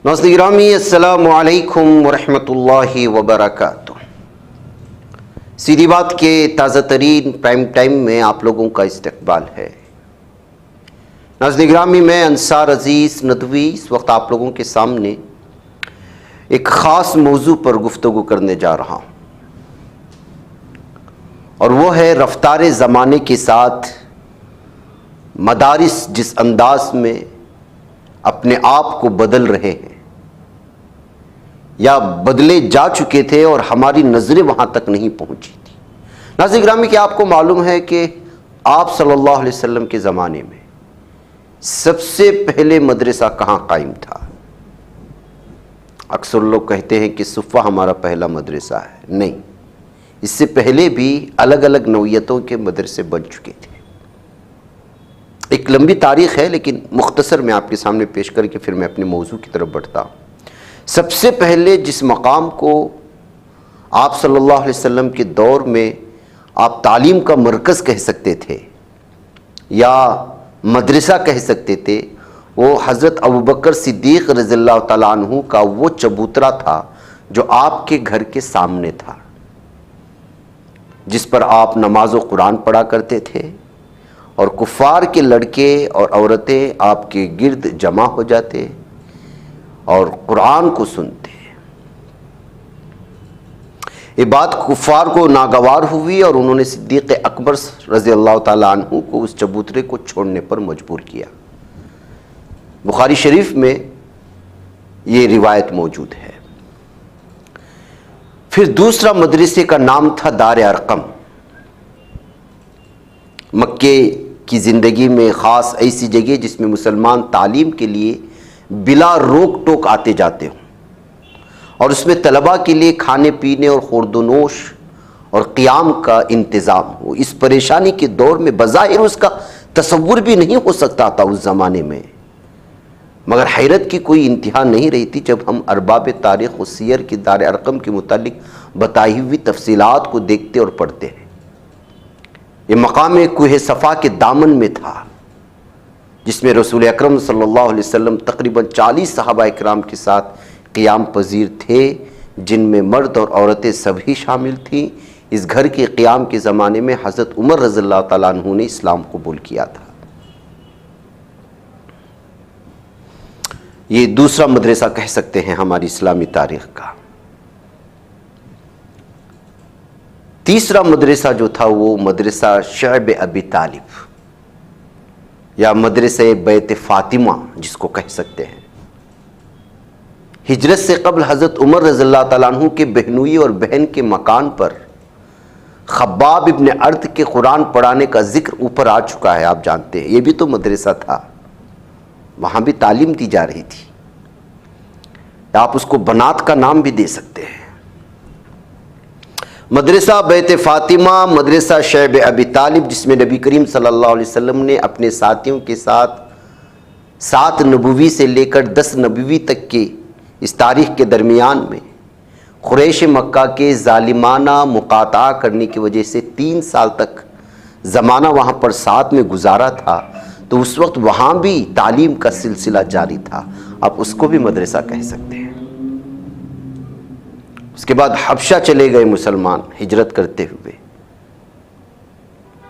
ناظرین گرامی السلام علیکم ورحمۃ اللہ وبرکاتہ۔ سیدھی بات کے تازہ ترین پرائم ٹائم میں آپ لوگوں کا استقبال ہے۔ ناظرین گرامی، میں انصار عزیز ندوی اس وقت آپ لوگوں کے سامنے ایک خاص موضوع پر گفتگو کرنے جا رہا ہوں، اور وہ ہے رفتار زمانے کے ساتھ مدارس جس انداز میں اپنے آپ کو بدل رہے ہیں یا بدلے جا چکے تھے اور ہماری نظریں وہاں تک نہیں پہنچی تھی۔ ناظرین گرامی، کہ آپ کو معلوم ہے کہ آپ صلی اللہ علیہ وسلم کے زمانے میں سب سے پہلے مدرسہ کہاں قائم تھا؟ اکثر لوگ کہتے ہیں کہ صفہ ہمارا پہلا مدرسہ ہے۔ نہیں، اس سے پہلے بھی الگ الگ نوعیتوں کے مدرسے بن چکے تھے۔ ایک لمبی تاریخ ہے، لیکن مختصر میں آپ کے سامنے پیش کر کے پھر میں اپنے موضوع کی طرف بڑھتا ہوں۔ سب سے پہلے جس مقام کو آپ صلی اللہ علیہ وسلم کے دور میں آپ تعلیم کا مرکز کہہ سکتے تھے یا مدرسہ کہہ سکتے تھے، وہ حضرت ابوبکر صدیق رضی اللہ تعالیٰ عنہ کا وہ چبوترا تھا جو آپ کے گھر کے سامنے تھا، جس پر آپ نماز و قرآن پڑھا کرتے تھے، اور کفار کے لڑکے اور عورتیں آپ کے گرد جمع ہو جاتے اور قرآن کو سنتے۔ یہ بات کفار کو ناگوار ہوئی اور انہوں نے صدیق اکبر رضی اللہ تعالیٰ عنہ کو اس چبوترے کو چھوڑنے پر مجبور کیا۔ بخاری شریف میں یہ روایت موجود ہے۔ پھر دوسرا مدرسے کا نام تھا دار ارقم۔ مکے کی زندگی میں خاص ایسی جگہ جس میں مسلمان تعلیم کے لیے بلا روک ٹوک آتے جاتے ہوں، اور اس میں طلباء کے لیے کھانے پینے اور خورد و نوش اور قیام کا انتظام ہو۔ اس پریشانی کے دور میں بظاہر اس کا تصور بھی نہیں ہو سکتا تھا اس زمانے میں، مگر حیرت کی کوئی انتہا نہیں رہی تھی جب ہم ارباب تاریخ و سیر کی دار ارقم کے متعلق بتائی ہوئی تفصیلات کو دیکھتے اور پڑھتے ہیں۔ یہ مقام کوہ صفا کے دامن میں تھا، جس میں رسول اکرم صلی اللہ علیہ وسلم تقریباً 40 صحابہ اکرام کے ساتھ قیام پذیر تھے، جن میں مرد اور عورتیں سبھی شامل تھیں۔ اس گھر کے قیام کے زمانے میں حضرت عمر رضی اللہ تعالیٰ عنہ نے اسلام قبول کیا تھا۔ یہ دوسرا مدرسہ کہہ سکتے ہیں ہماری اسلامی تاریخ کا۔ تیسرا مدرسہ جو تھا وہ مدرسہ شعب ابی طالب یا مدرسہ بیت فاطمہ جس کو کہہ سکتے ہیں۔ ہجرت سے قبل حضرت عمر رضی اللہ تعالیٰ عنہ کے بہنوئی اور بہن کے مکان پر خباب ابن ارت کے قرآن پڑھانے کا ذکر اوپر آ چکا ہے، آپ جانتے ہیں۔ یہ بھی تو مدرسہ تھا، وہاں بھی تعلیم دی جا رہی تھی۔ آپ اس کو بنات کا نام بھی دے سکتے ہیں۔ مدرسہ بیت فاطمہ، مدرسہ شعب ابی طالب، جس میں نبی کریم صلی اللہ علیہ وسلم نے اپنے ساتھیوں کے ساتھ 7 نبوی سے لے کر 10 نبوی تک کے اس تاریخ کے درمیان میں قریش مکہ کے ظالمانہ مقاطعہ کرنے کی وجہ سے 3 سال تک زمانہ وہاں پر ساتھ میں گزارا تھا، تو اس وقت وہاں بھی تعلیم کا سلسلہ جاری تھا۔ آپ اس کو بھی مدرسہ کہہ سکتے ہیں۔ اس کے بعد حبشہ چلے گئے مسلمان ہجرت کرتے ہوئے،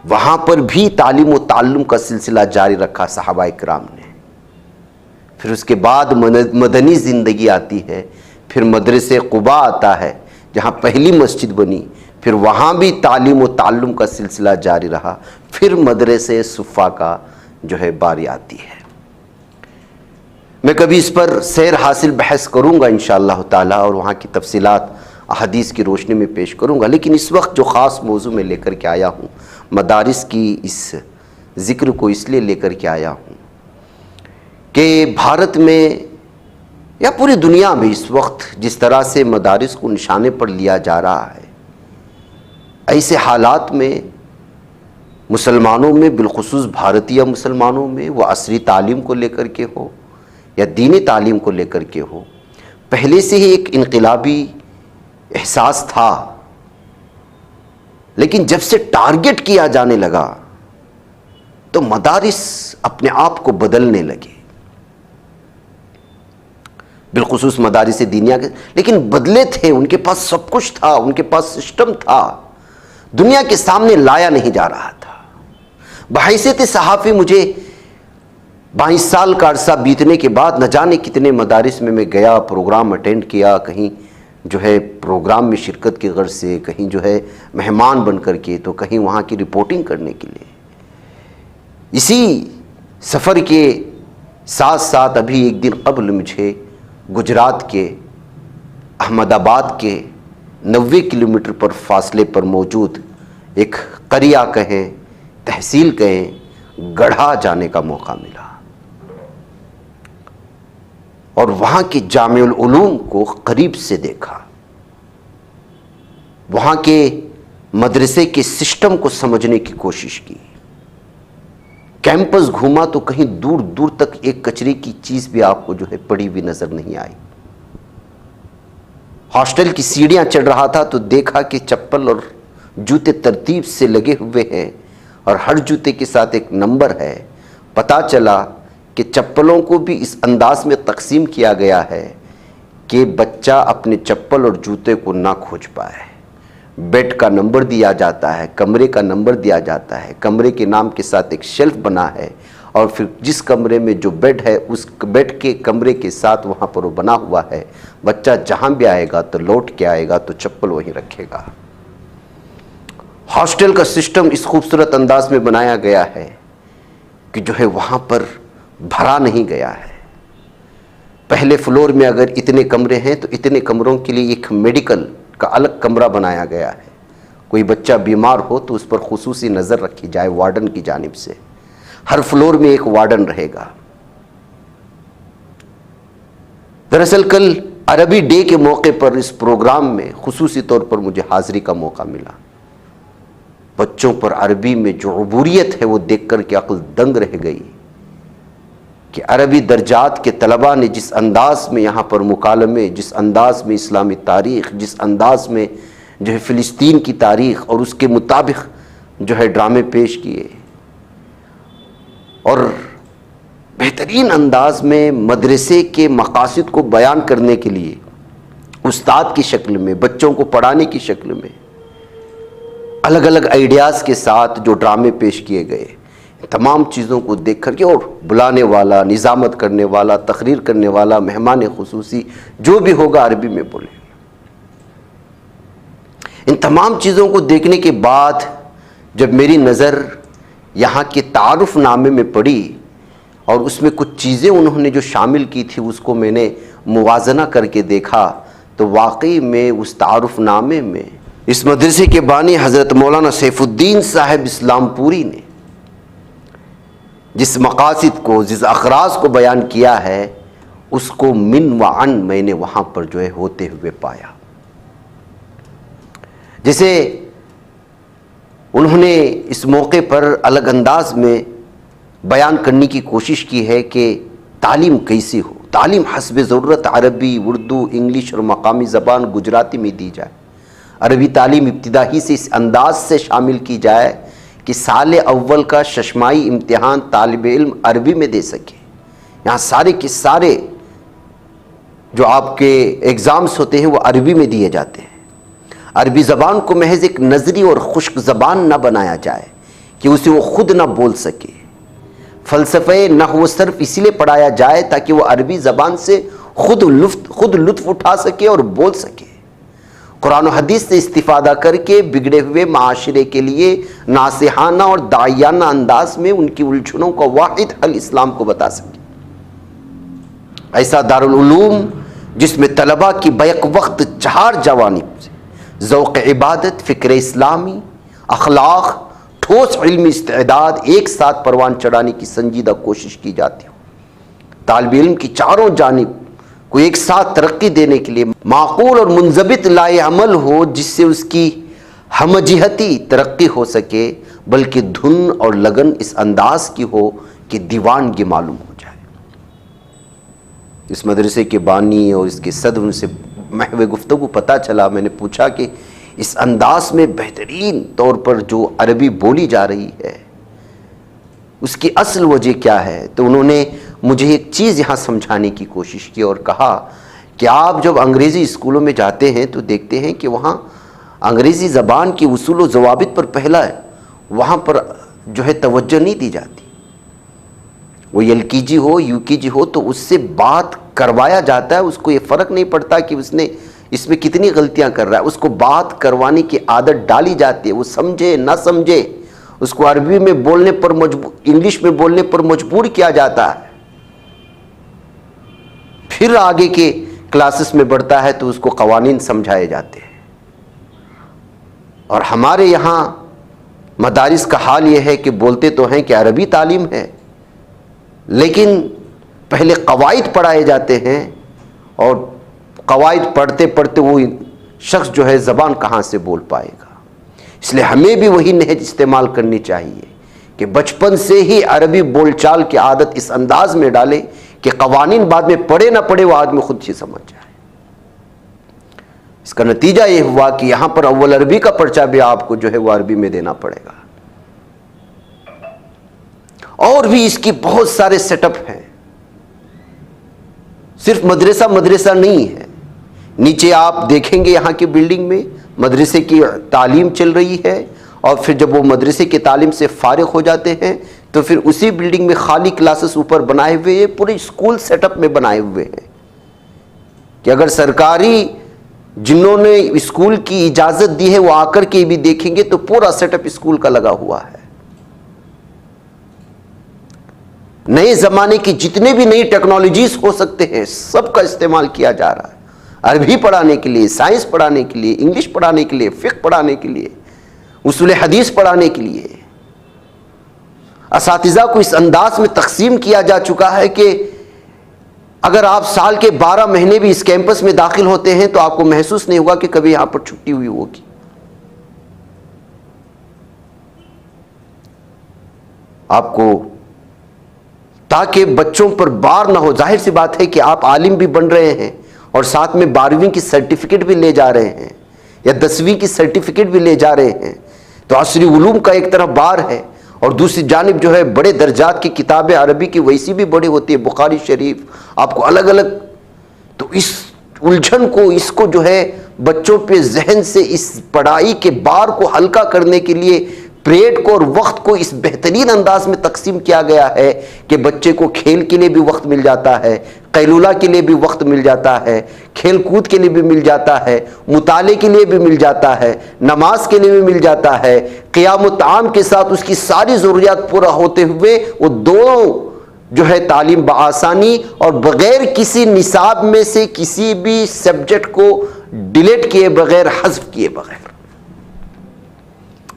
وہاں پر بھی تعلیم و تعلم کا سلسلہ جاری رکھا صحابہ اکرام نے۔ پھر اس کے بعد مدنی زندگی آتی ہے، پھر مدرسہ قباء آتا ہے جہاں پہلی مسجد بنی، پھر وہاں بھی تعلیم و تعلم کا سلسلہ جاری رہا، پھر مدرسہ صفہ کا جو ہے باری آتی ہے۔ میں کبھی اس پر سیر حاصل بحث کروں گا انشاءاللہ تعالیٰ، اور وہاں کی تفصیلات احادیث کی روشنی میں پیش کروں گا، لیکن اس وقت جو خاص موضوع میں لے کر کے آیا ہوں، مدارس کی اس ذکر کو اس لیے لے کر کے آیا ہوں کہ بھارت میں یا پوری دنیا میں اس وقت جس طرح سے مدارس کو نشانے پر لیا جا رہا ہے، ایسے حالات میں مسلمانوں میں، بالخصوص بھارتیہ مسلمانوں میں، وہ عصری تعلیم کو لے کر کے ہو یا دینی تعلیم کو لے کر کے ہو، پہلے سے ہی ایک انقلابی احساس تھا، لیکن جب سے ٹارگٹ کیا جانے لگا تو مدارس اپنے آپ کو بدلنے لگے۔ بالخصوص مدارس دینیا کے، لیکن بدلے تھے، ان کے پاس سب کچھ تھا، ان کے پاس سسٹم تھا، دنیا کے سامنے لایا نہیں جا رہا تھا۔ بحیثیت صحافی مجھے 22 سال کا عرصہ بیتنے کے بعد نہ جانے کتنے مدارس میں گیا، پروگرام اٹینڈ کیا، کہیں جو ہے پروگرام میں شرکت کی غرض سے، کہیں جو ہے مہمان بن کر کے، تو کہیں وہاں کی رپورٹنگ کرنے کے لیے۔ اسی سفر کے ساتھ ساتھ ابھی ایک دن قبل مجھے گجرات کے احمد آباد کے 90 کلومیٹر پر فاصلے پر موجود ایک قریہ کہیں، تحصیل کہیں، گڑھا جانے کا موقع ملا، اور وہاں کے جامع العلوم کو قریب سے دیکھا، وہاں کے مدرسے کے سسٹم کو سمجھنے کی کوشش کی۔ کیمپس گھوما تو کہیں دور دور تک ایک کچرے کی چیز بھی آپ کو جو ہے پڑی ہوئی نظر نہیں آئی۔ ہاسٹل کی سیڑھیاں چڑھ رہا تھا تو دیکھا کہ چپل اور جوتے ترتیب سے لگے ہوئے ہیں، اور ہر جوتے کے ساتھ ایک نمبر ہے۔ پتہ چلا کہ چپلوں کو بھی اس انداز میں تقسیم کیا گیا ہے کہ بچہ اپنے چپل اور جوتے کو نہ کھوج پائے۔ بیڈ کا نمبر دیا جاتا ہے، کمرے کا نمبر دیا جاتا ہے، کمرے کے نام کے ساتھ ایک شیلف بنا ہے، اور پھر جس کمرے میں جو بیڈ ہے اس بیڈ کے کمرے کے ساتھ وہاں پر وہ بنا ہوا ہے۔ بچہ جہاں بھی آئے گا تو لوٹ کے آئے گا تو چپل وہیں رکھے گا۔ ہاسٹل کا سسٹم اس خوبصورت انداز میں بنایا گیا ہے کہ جو ہے وہاں پر بھرا نہیں گیا ہے۔ پہلے فلور میں اگر اتنے کمرے ہیں تو اتنے کمروں کے لیے ایک میڈیکل کا الگ کمرہ بنایا گیا ہے، کوئی بچہ بیمار ہو تو اس پر خصوصی نظر رکھی جائے وارڈن کی جانب سے۔ ہر فلور میں ایک وارڈن رہے گا۔ دراصل کل عربی ڈے کے موقع پر اس پروگرام میں خصوصی طور پر مجھے حاضری کا موقع ملا۔ بچوں پر عربی میں جو عبوریت ہے وہ دیکھ کر کے عقل دنگ رہ گئی کہ عربی درجات کے طلباء نے جس انداز میں یہاں پر مکالمے، جس انداز میں اسلامی تاریخ، جس انداز میں جو ہے فلسطین کی تاریخ اور اس کے مطابق جو ہے ڈرامے پیش کیے، اور بہترین انداز میں مدرسے کے مقاصد کو بیان کرنے کے لیے استاد کی شکل میں، بچوں کو پڑھانے کی شکل میں الگ الگ آئیڈیاز کے ساتھ جو ڈرامے پیش کیے گئے، تمام چیزوں کو دیکھ کر کے، اور بلانے والا، نظامت کرنے والا، تقریر کرنے والا، مہمان خصوصی جو بھی ہوگا عربی میں بولے، ان تمام چیزوں کو دیکھنے کے بعد جب میری نظر یہاں کے تعارف نامے میں پڑی اور اس میں کچھ چیزیں انہوں نے جو شامل کی تھی اس کو میں نے موازنہ کر کے دیکھا، تو واقعی میں اس تعارف نامے میں اس مدرسے کے بانی حضرت مولانا سیف الدین صاحب اسلام پوری نے جس مقاصد کو، جس اغراض کو بیان کیا ہے، اس کو من و عن میں نے وہاں پر جو ہے ہوتے ہوئے پایا۔ جیسے انہوں نے اس موقع پر الگ انداز میں بیان کرنے کی کوشش کی ہے کہ تعلیم کیسی ہو، تعلیم حسب ضرورت عربی، اردو، انگلش اور مقامی زبان گجراتی میں دی جائے۔ عربی تعلیم ابتدا ہی سے اس انداز سے شامل کی جائے کہ سال اول کا ششمائی امتحان طالب علم عربی میں دے سکے۔ یہاں سارے کے سارے جو آپ کے ایگزامز ہوتے ہیں وہ عربی میں دیے جاتے ہیں۔ عربی زبان کو محض ایک نظری اور خشک زبان نہ بنایا جائے کہ اسے وہ خود نہ بول سکے۔ فلسفہ نحو و صرف اسی لیے پڑھایا جائے تاکہ وہ عربی زبان سے خود لطف اٹھا سکے اور بول سکے۔ قرآن و حدیث سے استفادہ کر کے بگڑے ہوئے معاشرے کے لیے ناصحانہ اور داعیانہ انداز میں ان کی الجھنوں کا واحد حل اسلام کو بتا سکے۔ ایسا دارالعلوم جس میں طلباء کی بیک وقت چار جوانب سے ذوق عبادت، فکر اسلامی، اخلاق، ٹھوس علمی استعداد ایک ساتھ پروان چڑھانے کی سنجیدہ کوشش کی جاتی ہو۔ طالب علم کی چاروں جانب کو ایک ساتھ ترقی دینے کے لیے معقول اور منضبط لائے عمل ہو، جس سے اس کی ہم جہتی ترقی ہو سکے، بلکہ دھن اور لگن اس انداز کی ہو کہ دیوانگی معلوم ہو جائے۔ اس مدرسے کے بانی اور اس کے صدر سے محو گفتگو پتہ چلا، میں نے پوچھا کہ اس انداز میں بہترین طور پر جو عربی بولی جا رہی ہے اس کی اصل وجہ کیا ہے، تو انہوں نے مجھے ایک چیز یہاں سمجھانے کی کوشش کی اور کہا کہ آپ جب انگریزی اسکولوں میں جاتے ہیں تو دیکھتے ہیں کہ وہاں انگریزی زبان کی اصول و ضوابط پر پہلا ہے، وہاں پر جو ہے توجہ نہیں دی جاتی. وہ ایل کے جی ہو یو کے جی ہو تو اس سے بات کروایا جاتا ہے، اس کو یہ فرق نہیں پڑتا کہ اس نے اس میں کتنی غلطیاں کر رہا ہے، اس کو بات کروانے کی عادت ڈالی جاتی ہے. وہ سمجھے نہ سمجھے اس کو عربی میں بولنے پر انگلش میں بولنے پر مجبور کیا جاتا ہے. پھر آگے کے کلاسز میں بڑھتا ہے تو اس کو قوانین سمجھائے جاتے ہیں. اور ہمارے یہاں مدارس کا حال یہ ہے کہ بولتے تو ہیں کہ عربی تعلیم ہے، لیکن پہلے قواعد پڑھائے جاتے ہیں، اور قواعد پڑھتے پڑھتے وہ شخص جو ہے زبان کہاں سے بول پائے گا. اس لیے ہمیں بھی وہی نہج استعمال کرنی چاہیے کہ بچپن سے ہی عربی بول چال کی عادت اس انداز میں ڈالے کہ قوانین بعد میں پڑھے نہ پڑھے وہ آدمی خود ہی سمجھ جائے. اس کا نتیجہ یہ ہوا کہ یہاں پر اول عربی کا پرچہ بھی آپ کو جو ہے وہ عربی میں دینا پڑے گا. اور بھی اس کی بہت سارے سیٹ اپ ہیں، صرف مدرسہ نہیں ہے. نیچے آپ دیکھیں گے یہاں کی بلڈنگ میں مدرسے کی تعلیم چل رہی ہے، اور پھر جب وہ مدرسے کی تعلیم سے فارغ ہو جاتے ہیں تو پھر اسی بلڈنگ میں خالی کلاسز اوپر بنائے ہوئے ہیں، پورے اسکول سیٹ اپ میں بنائے ہوئے ہیں کہ اگر سرکاری جنہوں نے اسکول کی اجازت دی ہے وہ آ کر کے بھی دیکھیں گے تو پورا سیٹ اپ اسکول کا لگا ہوا ہے. نئے زمانے کی جتنے بھی نئی ٹیکنالوجیز ہو سکتے ہیں سب کا استعمال کیا جا رہا ہے، عربی پڑھانے کے لیے، سائنس پڑھانے کے لیے، انگلش پڑھانے کے لیے، فقہ پڑھانے کے لیے، اصول حدیث پڑھانے کے لیے. اساتذہ کو اس انداز میں تقسیم کیا جا چکا ہے کہ اگر آپ سال کے 12 مہینے بھی اس کیمپس میں داخل ہوتے ہیں تو آپ کو محسوس نہیں ہوگا کہ کبھی یہاں پر چھٹی ہوئی ہوگی. آپ کو تاکہ بچوں پر بار نہ ہو. ظاہر سی بات ہے کہ آپ عالم بھی بن رہے ہیں اور ساتھ میں 12ویں کی سرٹیفکیٹ بھی لے جا رہے ہیں یا 10ویں کی سرٹیفکیٹ بھی لے جا رہے ہیں، تو عصری علوم کا ایک طرف بار ہے، اور دوسری جانب جو ہے بڑے درجات کی کتابیں عربی کی ویسی بھی بڑی ہوتی ہے، بخاری شریف آپ کو الگ الگ. تو اس الجھن کو، اس کو جو ہے بچوں پہ ذہن سے اس پڑھائی کے بار کو ہلکا کرنے کے لیے پیریڈ کو اور وقت کو اس بہترین انداز میں تقسیم کیا گیا ہے کہ بچے کو کھیل کے لیے بھی وقت مل جاتا ہے، قیلولہ کے لیے بھی وقت مل جاتا ہے، کھیل کود کے لیے بھی مل جاتا ہے، مطالعے کے لیے بھی مل جاتا ہے، نماز کے لیے بھی مل جاتا ہے. قیام و طعام کے ساتھ اس کی ساری ضروریات پورا ہوتے ہوئے وہ دونوں جو ہے تعلیم بآسانی اور بغیر کسی نصاب میں سے کسی بھی سبجیکٹ کو ڈیلیٹ کیے بغیر، حذف کیے بغیر.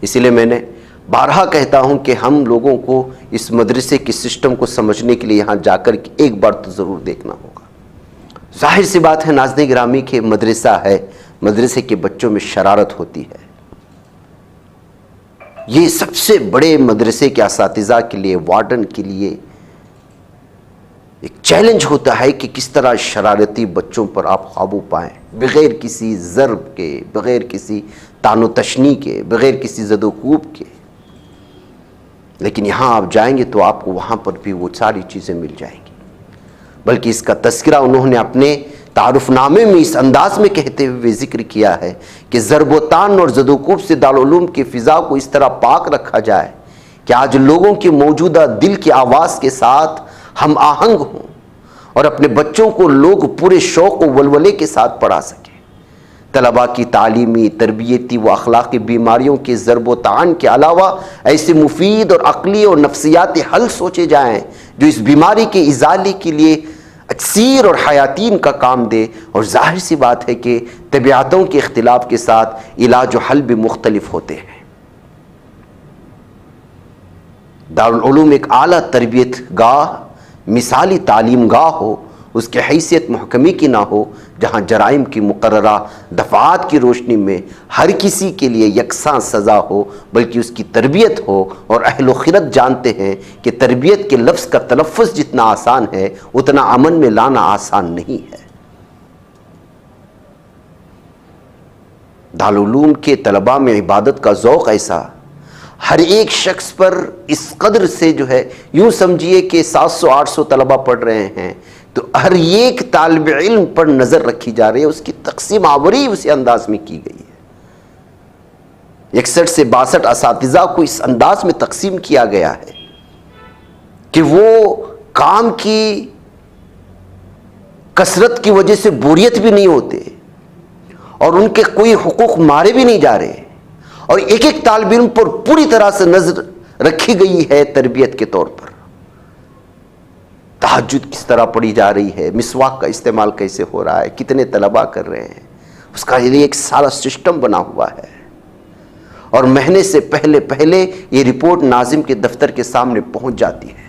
اسی لیے میں نے بارہا کہتا ہوں کہ ہم لوگوں کو اس مدرسے کی سسٹم کو سمجھنے کے لیے یہاں جا کر ایک بار تو ضرور دیکھنا ہوگا. ظاہر سی بات ہے ناظرین گرامی کہ مدرسہ ہے، مدرسے کے بچوں میں شرارت ہوتی ہے. یہ سب سے بڑے مدرسے کے اساتذہ کے لیے، وارڈن کے لیے ایک چیلنج ہوتا ہے کہ کس طرح شرارتی بچوں پر آپ قابو پائیں بغیر کسی ضرب کے، بغیر کسی طعن و تشنیع کے، بغیر کسی زد و کوب کے. لیکن یہاں آپ جائیں گے تو آپ کو وہاں پر بھی وہ ساری چیزیں مل جائیں گی. بلکہ اس کا تذکرہ انہوں نے اپنے تعارف نامے میں اس انداز میں کہتے ہوئے ذکر کیا ہے کہ ضرب و طعن اور زد و کوب سے دارالعلوم کی فضا کو اس طرح پاک رکھا جائے کہ آج لوگوں کی موجودہ دل کی آواز کے ساتھ ہم آہنگ ہوں اور اپنے بچوں کو لوگ پورے شوق و ولولے کے ساتھ پڑھا سکیں. طلباء کی تعلیمی، تربیتی و اخلاقی بیماریوں کے ضرب و طعن کے علاوہ ایسے مفید اور عقلی اور نفسیاتی حل سوچے جائیں جو اس بیماری کے ازالے کے لیے اکثیر اور حیاتین کا کام دے. اور ظاہر سی بات ہے کہ طبیعتوں کے اختلاف کے ساتھ علاج و حل بھی مختلف ہوتے ہیں. دارالعلوم ایک اعلیٰ تربیت گاہ، مثالی تعلیم گاہ ہو، اس کی حیثیت محکمی کی نہ ہو، جہاں جرائم کی مقررہ دفعات کی روشنی میں ہر کسی کے لیے یکساں سزا ہو، بلکہ اس کی تربیت ہو. اور اہل و خرد جانتے ہیں کہ تربیت کے لفظ کا تلفظ جتنا آسان ہے اتنا عمل میں لانا آسان نہیں ہے. دارالعلوم کے طلباء میں عبادت کا ذوق ایسا، ہر ایک شخص پر اس قدر سے جو ہے، یوں سمجھیے کہ 700-800 طلبہ پڑھ رہے ہیں تو ہر ایک طالب علم پر نظر رکھی جا رہی ہے، اس کی تقسیم آوری اسی انداز میں کی گئی ہے۔ 61 سے 62 اساتذہ کو اس انداز میں تقسیم کیا گیا ہے کہ وہ کام کی کثرت کی وجہ سے بوریت بھی نہیں ہوتے اور ان کے کوئی حقوق مارے بھی نہیں جا رہے، اور ایک ایک طالب علم پر پوری طرح سے نظر رکھی گئی ہے تربیت کے طور پر۔ تہجد کس طرح پڑھی جا رہی ہے، مسواک کا استعمال کیسے ہو رہا ہے، کتنے طلباء کر رہے ہیں، اس کا ایک سارا سسٹم بنا ہوا ہے، اور مہینے سے پہلے یہ رپورٹ ناظم کے دفتر کے سامنے پہنچ جاتی ہے۔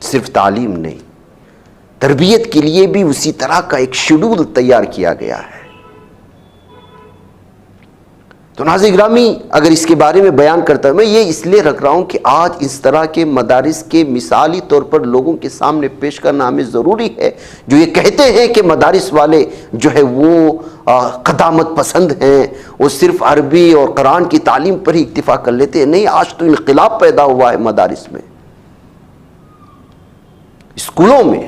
صرف تعلیم نہیں، تربیت کے لیے بھی اسی طرح کا ایک شیڈول تیار کیا گیا ہے۔ تو ناظرین گرامی، اگر اس کے بارے میں بیان کرتا ہوں، میں یہ اس لیے رکھ رہا ہوں کہ آج اس طرح کے مدارس کے مثالی طور پر لوگوں کے سامنے پیش کرنا ہمیں ضروری ہے، جو یہ کہتے ہیں کہ مدارس والے جو ہے وہ قدامت پسند ہیں، وہ صرف عربی اور قرآن کی تعلیم پر ہی اکتفا کر لیتے ہیں۔ نہیں، آج تو انقلاب پیدا ہوا ہے مدارس میں، اسکولوں میں۔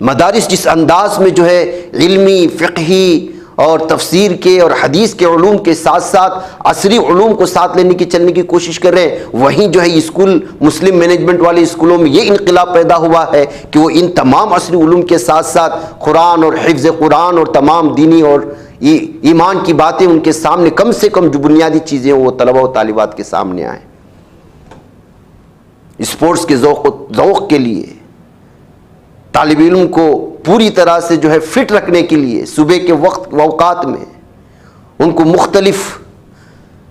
مدارس جس انداز میں جو ہے علمی، فقہی اور تفسیر کے اور حدیث کے علوم کے ساتھ ساتھ عصری علوم کو ساتھ لینے کی چلنے کی کوشش کر رہے ہیں، وہیں جو ہے اسکول مسلم مینجمنٹ والے اسکولوں میں یہ انقلاب پیدا ہوا ہے کہ وہ ان تمام عصری علوم کے ساتھ ساتھ قرآن اور حفظ قرآن اور تمام دینی اور ایمان کی باتیں ان کے سامنے، کم سے کم جو بنیادی چیزیں وہ طلبہ و طالبات کے سامنے آئیں۔ اسپورٹس کے ذوق کے لیے طالب علم کو پوری طرح سے جو ہے فٹ رکھنے کے لیے صبح کے وقت اوقات میں ان کو مختلف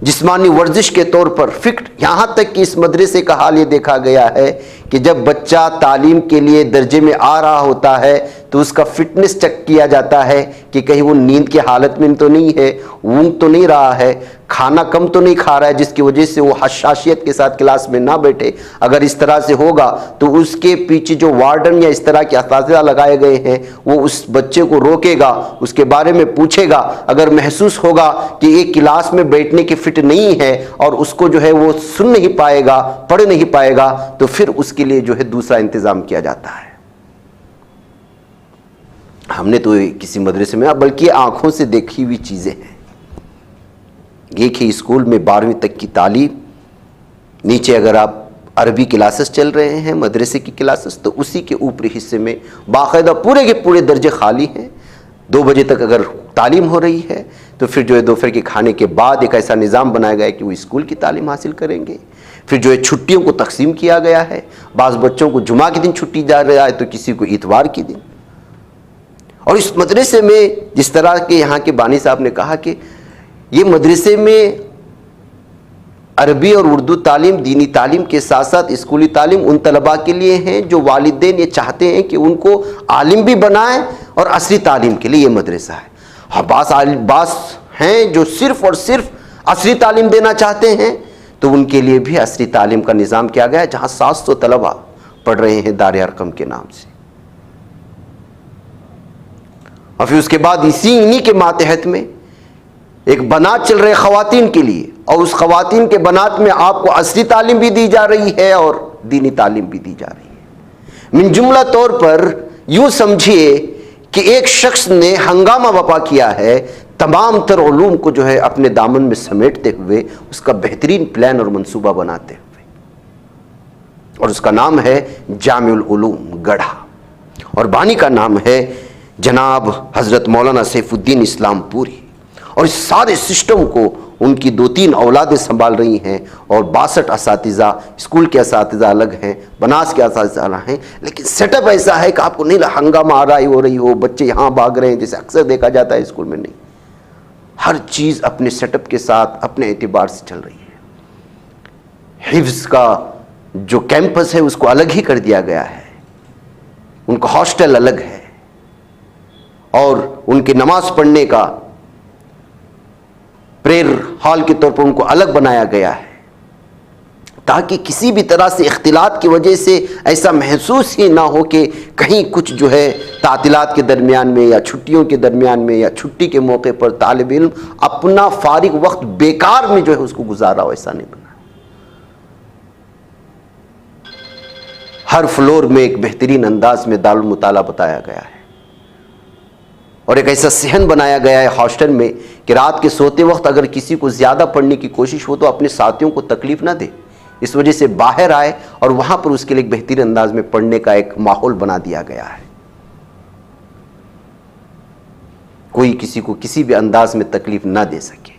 جسمانی ورزش کے طور پر فٹ، یہاں تک کہ اس مدرسے کا حال یہ دیکھا گیا ہے کہ جب بچہ تعلیم کے لیے درجے میں آ رہا ہوتا ہے تو اس کا فٹنس چیک کیا جاتا ہے کہ کہیں وہ نیند کی حالت میں تو نہیں ہے، اونگ تو نہیں رہا ہے، کھانا کم تو نہیں کھا رہا ہے جس کی وجہ سے وہ حشاشیت کے ساتھ کلاس میں نہ بیٹھے۔ اگر اس طرح سے ہوگا تو اس کے پیچھے جو وارڈن یا اس طرح کے اساتذہ لگائے گئے ہیں وہ اس بچے کو روکے گا، اس کے بارے میں پوچھے گا۔ اگر محسوس ہوگا کہ ایک کلاس میں بیٹھنے کی فٹ نہیں ہے اور اس کو جو ہے وہ سن نہیں پائے گا، پڑھ نہیں پائے گا، تو پھر اس کے لیے جو ہے دوسرا انتظام کیا جاتا ہے۔ ہم نے تو کسی مدرسے میں، بلکہ آنکھوں سے دیکھی ہوئی چیزیں ہیں۔ ایک ہی اسکول میں 12ویں تک کی تعلیم، نیچے اگر آپ عربی کلاسز چل رہے ہیں، مدرسے کی کلاسز، تو اسی کے اوپری حصے میں باقاعدہ پورے کے پورے درجے خالی ہیں۔ 2 بجے تک اگر تعلیم ہو رہی ہے تو پھر جو ہے دوپہر کے کھانے کے بعد ایک ایسا نظام بنایا گیا ہے کہ وہ اسکول کی تعلیم حاصل کریں گے۔ پھر جو ہے چھٹیوں کو تقسیم کیا گیا ہے، بعض بچوں کو جمعہ کے دن چھٹی جا رہا ہے تو کسی کو اتوار کے دن۔ اور اس مدرسے میں جس طرح کے یہاں کے بانی صاحب نے کہا کہ یہ مدرسے میں عربی اور اردو تعلیم، دینی تعلیم کے ساتھ ساتھ اسکولی تعلیم ان طلباء کے لیے ہیں جو والدین یہ چاہتے ہیں کہ ان کو عالم بھی بنائیں اور عصری تعلیم کے لیے یہ مدرسہ ہے۔ ہاں، بعض ہیں جو صرف اور صرف عصری تعلیم دینا چاہتے ہیں، تو ان کے لیے بھی عصری تعلیم کا نظام کیا گیا ہے، جہاں 700 طلباء پڑھ رہے ہیں دار ارقم کے نام سے۔ اور پھر اس کے بعد انہی کے ماتحت میں ایک بنات چل رہے خواتین کے لیے، اور اس خواتین کے بنات میں آپ کو عصری تعلیم بھی دی جا رہی ہے اور دینی تعلیم بھی دی جا رہی ہے۔ من جملہ طور پر یوں سمجھیے کہ ایک شخص نے ہنگامہ برپا کیا ہے، تمام تر علوم کو جو ہے اپنے دامن میں سمیٹتے ہوئے اس کا بہترین پلان اور منصوبہ بناتے ہوئے، اور اس کا نام ہے جامع العلوم گڑھا، اور بانی کا نام ہے جناب حضرت مولانا سیف الدین اسلام پوری۔ اور اس سارے سسٹم کو ان کی 2-3 اولادیں سنبھال رہی ہیں، اور 62 اساتذہ، اسکول کے اساتذہ الگ ہیں، بناس کے اساتذہ الگ ہیں، لیکن سیٹ اپ ایسا ہے کہ آپ کو نہیں ہنگامہ آرائی ہو رہی ہو، بچے یہاں بھاگ رہے ہیں جیسے اکثر دیکھا جاتا ہے اسکول میں۔ نہیں، ہر چیز اپنے سیٹ اپ کے ساتھ اپنے اعتبار سے چل رہی ہے۔ حفظ کا جو کیمپس ہے اس کو الگ ہی کر دیا گیا ہے، ان کا ہاسٹل الگ ہے، اور ان کے نماز پڑھنے کا پریئر ہال کے طور پر ان کو الگ بنایا گیا ہے۔ تاکہ کسی بھی طرح سے اختلاط کی وجہ سے ایسا محسوس ہی نہ ہو کہ کہیں کچھ جو ہے تعطیلات کے درمیان میں یا چھٹیوں کے درمیان میں یا چھٹی کے موقع پر طالب علم اپنا فارغ وقت بیکار میں جو ہے اس کو گزارا ہو، ایسا نہیں بنا۔ ہر فلور میں ایک بہترین انداز میں دارالمطالعہ بتایا گیا ہے، اور ایک ایسا صحن بنایا گیا ہے ہاسٹل میں کہ رات کے سوتے وقت اگر کسی کو زیادہ پڑھنے کی کوشش ہو تو اپنے ساتھیوں کو تکلیف نہ دے، اس وجہ سے باہر آئے اور وہاں پر اس کے لیے ایک بہترین انداز میں پڑھنے کا ایک ماحول بنا دیا گیا ہے۔ کوئی کسی کو کسی بھی انداز میں تکلیف نہ دے سکے۔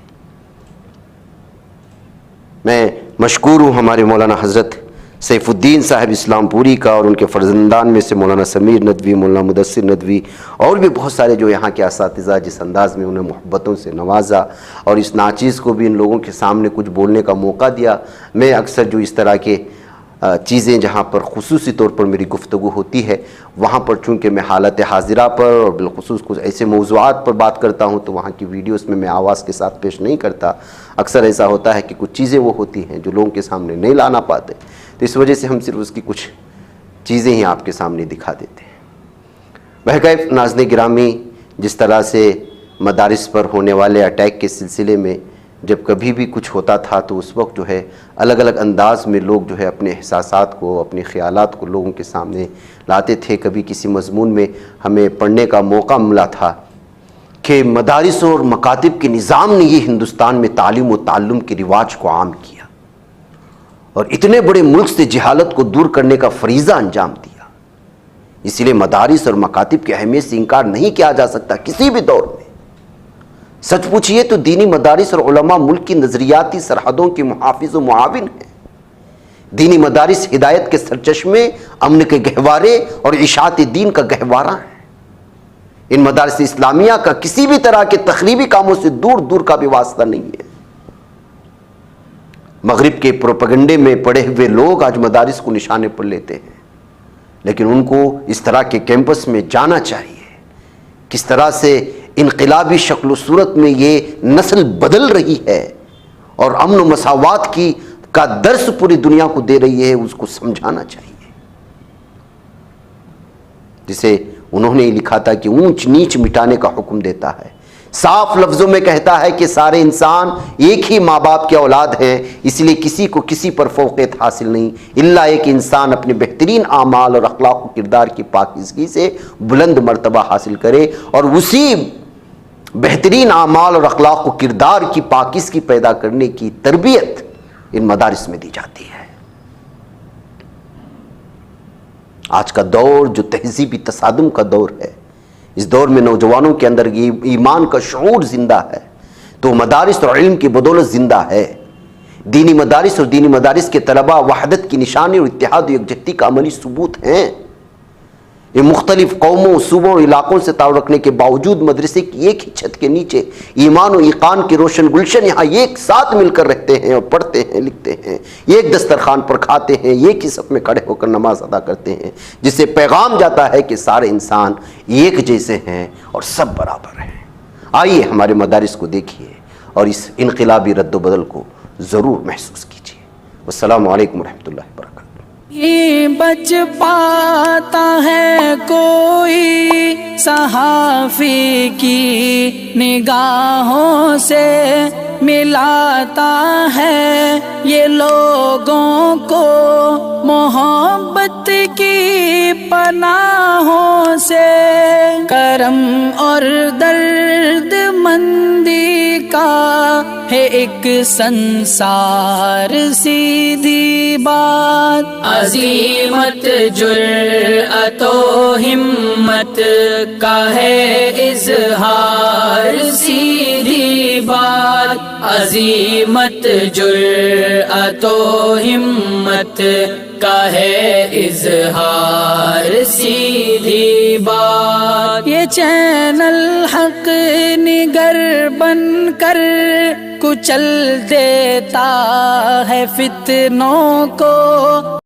میں مشکور ہوں ہمارے مولانا حضرت سیف الدین صاحب اسلام پوری کا، اور ان کے فرزندان میں سے مولانا سمیر ندوی، مولانا مدثر ندوی اور بھی بہت سارے جو یہاں کے اساتذہ، جس انداز میں انہیں محبتوں سے نوازا اور اس ناچیز کو بھی ان لوگوں کے سامنے کچھ بولنے کا موقع دیا۔ میں اکثر جو اس طرح کے چیزیں جہاں پر خصوصی طور پر میری گفتگو ہوتی ہے، وہاں پر چونکہ میں حالت حاضرہ پر اور بالخصوص کچھ ایسے موضوعات پر بات کرتا ہوں تو وہاں کی ویڈیوز میں آواز کے ساتھ پیش نہیں کرتا۔ اکثر ایسا ہوتا ہے کہ کچھ چیزیں وہ ہوتی ہیں جو لوگوں کے سامنے نہیں لانا پاتے، تو اس وجہ سے ہم صرف اس کی کچھ چیزیں ہی آپ کے سامنے دکھا دیتے ہیں۔ بہرکیف ناظرین گرامی، جس طرح سے مدارس پر ہونے والے اٹیک کے سلسلے میں جب کبھی بھی کچھ ہوتا تھا تو اس وقت جو ہے الگ الگ انداز میں لوگ جو ہے اپنے احساسات کو، اپنے خیالات کو لوگوں کے سامنے لاتے تھے۔ کبھی کسی مضمون میں ہمیں پڑھنے کا موقع ملا تھا کہ مدارس اور مکاتب کے نظام نے یہ ہندوستان میں تعلیم و تعلم کے رواج کو عام کیا اور اتنے بڑے ملک سے جہالت کو دور کرنے کا فریضہ انجام دیا۔ اسی لیے مدارس اور مکاتب کی اہمیت سے انکار نہیں کیا جا سکتا کسی بھی دور میں۔ سچ پوچھئے تو دینی مدارس اور علماء ملک کی نظریاتی سرحدوں کے محافظ و معاون ہیں۔ دینی مدارس ہدایت کے سرچشمے، امن کے گہوارے اور اشاعت دین کا گہوارہ ہیں۔ ان مدارس اسلامیہ کا کسی بھی طرح کے تخریبی کاموں سے دور دور کا بھی واسطہ نہیں ہے۔ مغرب کے پروپیگنڈے میں پڑے ہوئے لوگ آج مدارس کو نشانے پر لیتے ہیں، لیکن ان کو اس طرح کے کیمپس میں جانا چاہیے۔ کس طرح سے انقلابی شکل و صورت میں یہ نسل بدل رہی ہے اور امن و مساوات کا درس پوری دنیا کو دے رہی ہے، اس کو سمجھانا چاہیے۔ جسے انہوں نے لکھا تھا کہ اونچ نیچ مٹانے کا حکم دیتا ہے، صاف لفظوں میں کہتا ہے کہ سارے انسان ایک ہی ماں باپ کے اولاد ہیں، اس لیے کسی کو کسی پر فوقیت حاصل نہیں، الا ایک انسان اپنے بہترین اعمال اور اخلاق و کردار کی پاکیزگی سے بلند مرتبہ حاصل کرے، اور اسی بہترین اعمال اور اخلاق و کردار کی پاکیزگی پیدا کرنے کی تربیت ان مدارس میں دی جاتی ہے۔ آج کا دور جو تہذیبی تصادم کا دور ہے، اس دور میں نوجوانوں کے اندر یہ ایمان کا شعور زندہ ہے تو مدارس اور علم کی بدولت زندہ ہے۔ دینی مدارس اور دینی مدارس کے طلباء وحدت کی نشانی اور اتحاد و یکجہتی کا عملی ثبوت ہیں۔ یہ مختلف قوموں، صوبوں اور علاقوں سے تعلق رکھنے کے باوجود مدرسے کی ایک ہی چھت کے نیچے ایمان و ایقان کے روشن گلشن یہاں ایک ساتھ مل کر رہتے ہیں اور پڑھتے ہیں، لکھتے ہیں، ایک دسترخوان پر کھاتے ہیں، ایک ہی صف میں کھڑے ہو کر نماز ادا کرتے ہیں، جس سے پیغام جاتا ہے کہ سارے انسان ایک جیسے ہیں اور سب برابر ہیں۔ آئیے ہمارے مدارس کو دیکھیے اور اس انقلابی رد و بدل کو ضرور محسوس کیجیے۔ والسلام علیکم ورحمۃ اللہ وبرکاتہ۔ یہ بچ پاتا ہے کوئی صحافی کی نگاہوں سے، ملاتا ہے یہ لوگوں کو محبت کی پناہوں سے، کرم اور درد مندی کا ہے ایک سنسار سیدھی بات، عزیمت جرأت و ہمت کا ہے اظہار سیدھی بات، عزیمت جرأت و ہمت کا ہے اظہار سیدھی بات۔ یہ چینل حق نگر بن کر کچل دیتا ہے فتنوں کو،